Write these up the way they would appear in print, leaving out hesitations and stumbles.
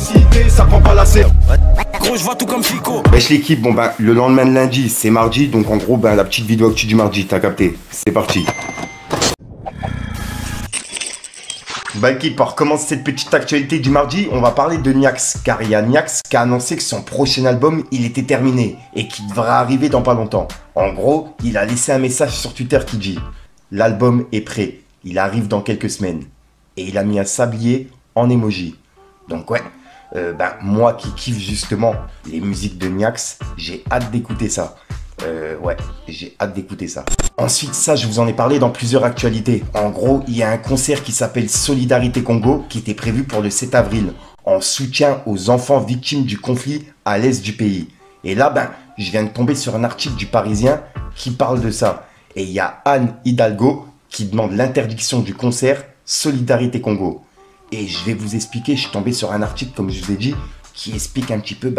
Excité, ça prend pas la serre. Gros, je vois tout comme Fico. Wesh l'équipe, bon ben le lendemain de lundi, c'est mardi, donc en gros ben la petite vidéo actu du mardi, t'as capté. C'est parti. Bah équipe, pour commencer cette petite actualité du mardi, on va parler de Niax, car il y a Niax qui a annoncé que son prochain album, il était terminé, et qu'il devrait arriver dans pas longtemps. En gros, il a laissé un message sur Twitter qui dit « L'album est prêt, il arrive dans quelques semaines. » Et il a mis un sablier en emoji. Donc ouais, moi qui kiffe justement les musiques de Niax, j'ai hâte d'écouter ça. Ouais, j'ai hâte d'écouter ça. Ensuite, ça, je vous en ai parlé dans plusieurs actualités. En gros, il y a un concert qui s'appelle Solidarité Congo qui était prévu pour le 7 avril en soutien aux enfants victimes du conflit à l'est du pays. Et là, je viens de tomber sur un article du Parisien qui parle de ça. Et il y a Anne Hidalgo qui demande l'interdiction du concert Solidarité Congo. Et je vais vous expliquer, je suis tombé sur un article, comme je vous ai dit, qui explique un petit peu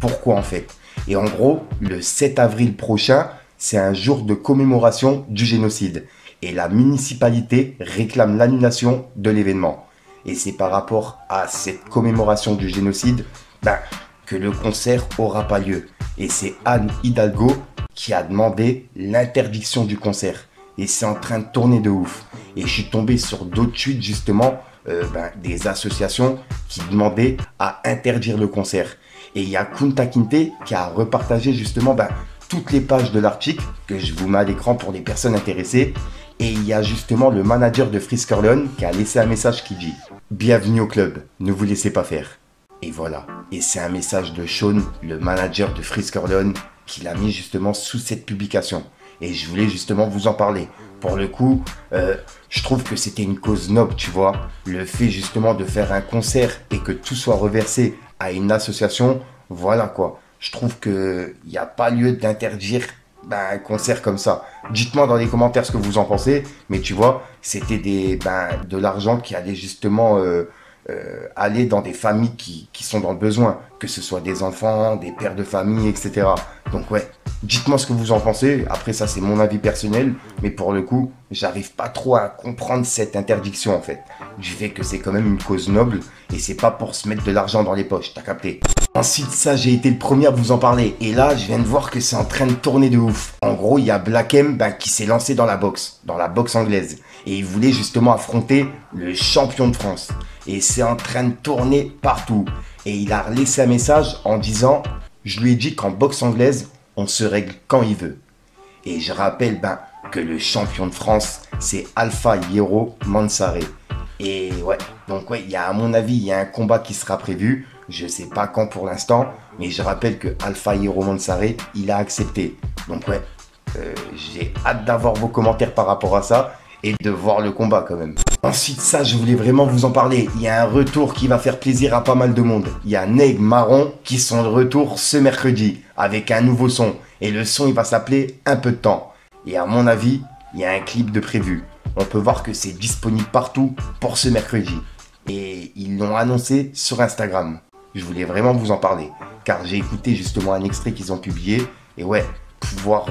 pourquoi en fait. Et en gros, le 7 avril prochain, c'est un jour de commémoration du génocide. Et la municipalité réclame l'annulation de l'événement. Et c'est par rapport à cette commémoration du génocide que le concert aura pas lieu. Et c'est Anne Hidalgo qui a demandé l'interdiction du concert. Et c'est en train de tourner de ouf. Et je suis tombé sur d'autres tweets justement, des associations qui demandaient à interdire le concert. Et il y a Kunta Kinte qui a repartagé justement toutes les pages de l'article que je vous mets à l'écran pour les personnes intéressées. Et il y a justement le manager de Freeze Corleone qui a laissé un message qui dit « Bienvenue au club, ne vous laissez pas faire ». Et voilà. Et c'est un message de Sean, le manager de Freeze Corleone, qui l'a mis justement sous cette publication. Et je voulais justement vous en parler. Pour le coup, je trouve que c'était une cause noble, tu vois. Le fait justement de faire un concert et que tout soit reversé à une association, voilà quoi. Je trouve qu'il n'y a pas lieu d'interdire un concert comme ça. Dites-moi dans les commentaires ce que vous en pensez. Mais tu vois, c'était de l'argent qui allait justement aller dans des familles qui sont dans le besoin. Que ce soit des enfants, des pères de famille, etc. Donc ouais, dites-moi ce que vous en pensez. Après ça, c'est mon avis personnel. Mais pour le coup, j'arrive pas trop à comprendre cette interdiction en fait. Du fait que c'est quand même une cause noble. Et c'est pas pour se mettre de l'argent dans les poches, t'as capté. Ensuite, ça, j'ai été le premier à vous en parler. Et là, je viens de voir que c'est en train de tourner de ouf. En gros, il y a Black M qui s'est lancé dans la boxe anglaise. Et il voulait justement affronter le champion de France. Et c'est en train de tourner partout. Et il a laissé un message en disant « Je lui ai dit qu'en boxe anglaise, on se règle quand il veut. » Et je rappelle que le champion de France, c'est Alpha Hierro Mansaré. Et ouais, donc ouais, à mon avis, il y a un combat qui sera prévu. Je sais pas quand pour l'instant, mais je rappelle que Alpha Hierro Mansaré, il a accepté. Donc ouais, j'ai hâte d'avoir vos commentaires par rapport à ça et de voir le combat quand même. Ensuite, ça, je voulais vraiment vous en parler. Il y a un retour qui va faire plaisir à pas mal de monde. Il y a Neg Marron qui sont de retour ce mercredi avec un nouveau son. Et le son, il va s'appeler Un peu de temps. Et à mon avis, il y a un clip de prévu. On peut voir que c'est disponible partout pour ce mercredi. Et ils l'ont annoncé sur Instagram. Je voulais vraiment vous en parler. Car j'ai écouté justement un extrait qu'ils ont publié. Et ouais, pouvoir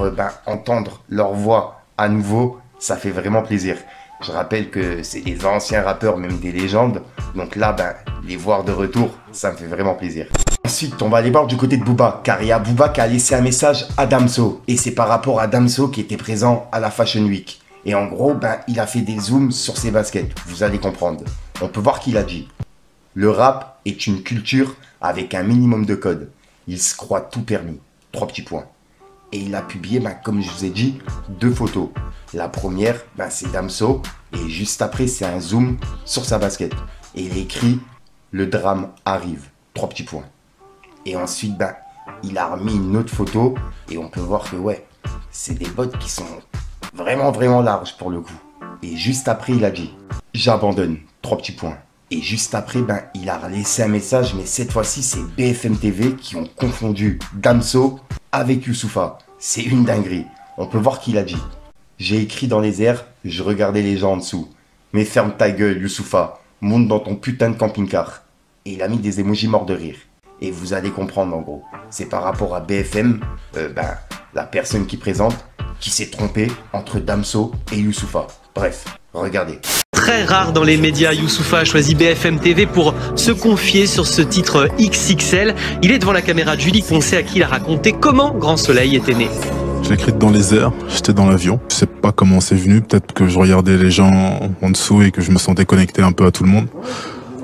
entendre leur voix à nouveau, ça fait vraiment plaisir. Je rappelle que c'est des anciens rappeurs, même des légendes. Donc là, les voir de retour, ça me fait vraiment plaisir. Ensuite, on va aller voir du côté de Booba. Car il y a Booba qui a laissé un message à Damso. Et c'est par rapport à Damso qui était présent à la Fashion Week. Et en gros, il a fait des zooms sur ses baskets. Vous allez comprendre. On peut voir qu'il a dit « Le rap est une culture avec un minimum de code. Il se croit tout permis. » 3 petits points. Et il a publié, comme je vous ai dit, 2 photos. La première, c'est Damso. Et juste après, c'est un zoom sur sa basket. Et il écrit « Le drame arrive. » 3 petits points. Et ensuite, il a remis une autre photo. Et on peut voir que, ouais, c'est des bottes qui sont vraiment, vraiment larges pour le coup. Et juste après, il a dit « J'abandonne. » 3 petits points. Et juste après, il a laissé un message. Mais cette fois-ci, c'est BFM TV qui ont confondu Damso avec Youssoupha. C'est une dinguerie. On peut voir qu'il a dit « J'ai écrit dans les airs, je regardais les gens en dessous. Mais ferme ta gueule, Youssoupha. Monte dans ton putain de camping-car. » Et il a mis des émojis morts de rire. Et vous allez comprendre en gros. C'est par rapport à BFM, la personne qui présente, qui s'est trompée entre Damso et Youssoupha. Bref, regardez. très rare dans les médias. Youssoupha a choisi BFM TV pour se confier sur ce titre XXL. Il est devant la caméra de Julie Poncet à qui il a raconté comment Grand Soleil était né. Je l'ai écrite dans les airs, j'étais dans l'avion. Je sais pas comment c'est venu, peut-être que je regardais les gens en dessous et que je me sentais connecté un peu à tout le monde.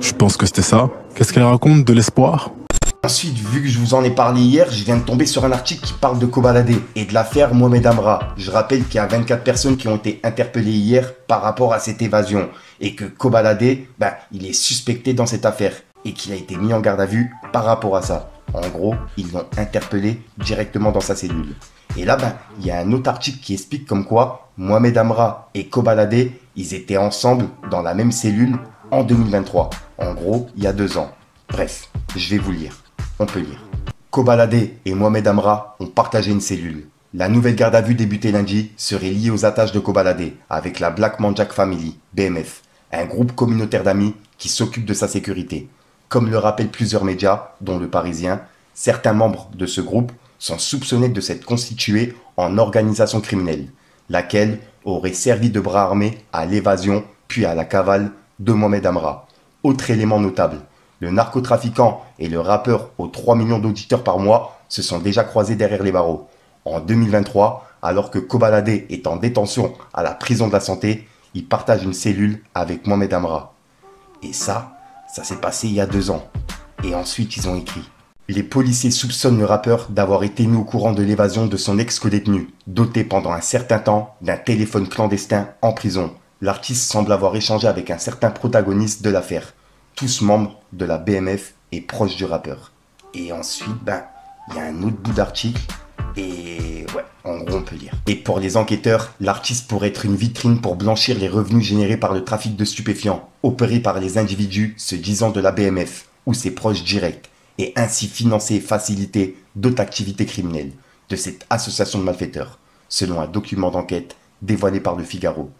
Je pense que c'était ça. Qu'est-ce qu'elle raconte? De l'espoir? Ensuite, vu que je vous en ai parlé hier, je viens de tomber sur un article qui parle de Kobalade et de l'affaire Mohamed Amra. Je rappelle qu'il y a 24 personnes qui ont été interpellées hier par rapport à cette évasion et que Kobalade, il est suspecté dans cette affaire et qu'il a été mis en garde à vue par rapport à ça. En gros, ils l'ont interpellé directement dans sa cellule. Et là, il y a un autre article qui explique comme quoi Mohamed Amra et Kobalade, ils étaient ensemble dans la même cellule en 2023. En gros, il y a 2 ans. Bref, je vais vous lire. On peut lire. Kobalade et Mohamed Amra ont partagé une cellule. La nouvelle garde à vue débutée lundi serait liée aux attaches de Kobalade avec la Black Manjack Family, BMF, un groupe communautaire d'amis qui s'occupe de sa sécurité. Comme le rappellent plusieurs médias, dont Le Parisien, certains membres de ce groupe sont soupçonnés de s'être constitués en organisation criminelle, laquelle aurait servi de bras armé à l'évasion puis à la cavale de Mohamed Amra. Autre élément notable, le narcotrafiquant et le rappeur aux 3 millions d'auditeurs par mois se sont déjà croisés derrière les barreaux. En 2023, alors que Kobalade est en détention à la prison de la Santé, il partage une cellule avec Mohamed Amra. Et ça s'est passé il y a 2 ans. Et ensuite, ils ont écrit. Les policiers soupçonnent le rappeur d'avoir été mis au courant de l'évasion de son ex-codétenu, doté pendant un certain temps d'un téléphone clandestin en prison. L'artiste semble avoir échangé avec un certain protagoniste de l'affaire, tous membres de la BMF et proches du rappeur. Et ensuite, il y a un autre bout d'article, et ouais, en gros on peut lire. Et pour les enquêteurs, l'artiste pourrait être une vitrine pour blanchir les revenus générés par le trafic de stupéfiants, opéré par les individus se disant de la BMF, ou ses proches directs, et ainsi financer et faciliter d'autres activités criminelles de cette association de malfaiteurs, selon un document d'enquête dévoilé par Le Figaro.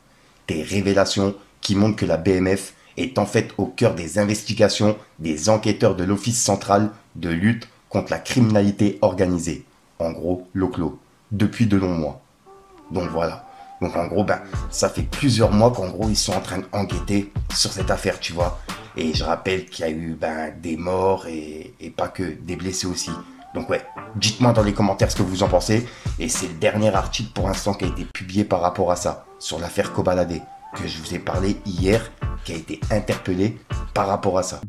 Des révélations qui montrent que la BMF est en fait au cœur des investigations des enquêteurs de l'Office central de lutte contre la criminalité organisée, en gros l'OCLO, depuis de longs mois. Donc voilà. Donc en gros, ça fait plusieurs mois qu'en gros ils sont en train d'enquêter sur cette affaire, tu vois. Et je rappelle qu'il y a eu des morts et pas que, des blessés aussi. Donc ouais, dites-moi dans les commentaires ce que vous en pensez. Et c'est le dernier article pour l'instant qui a été publié par rapport à ça, sur l'affaire Kobalade, que je vous ai parlé hier, qui a été interpellé par rapport à ça.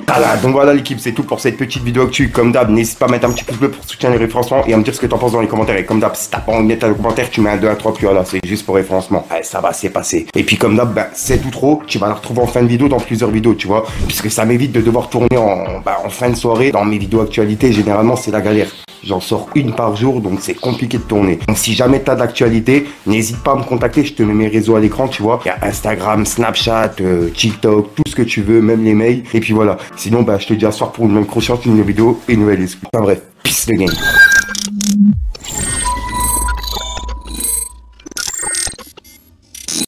Voilà, donc voilà l'équipe, c'est tout pour cette petite vidéo actu. Comme d'hab, n'hésite pas à mettre un petit pouce bleu pour soutenir les référencements et à me dire ce que t'en penses dans les commentaires. Et comme d'hab, si t'as pas envie de mettre un commentaire, tu mets un 2, un 3, puis voilà, c'est juste pour référencement. Ouais, ça va, c'est passé. Et puis comme d'hab, c'est tout trop, tu vas la retrouver en fin de vidéo dans plusieurs vidéos, tu vois. Puisque ça m'évite de devoir tourner en fin de soirée. Dans mes vidéos actualité, généralement, c'est la galère. J'en sors une par jour, donc c'est compliqué de tourner. Donc si jamais t'as d'actualité, n'hésite pas à me contacter, je te mets mes réseaux à l'écran, tu vois. Il y a Instagram, Snapchat, TikTok, tout ce que tu veux, même les mails. Et puis voilà. Sinon, je te dis à ce soir pour une même prochaine, une nouvelle vidéo et une nouvelle excuse. Enfin bref, peace the game.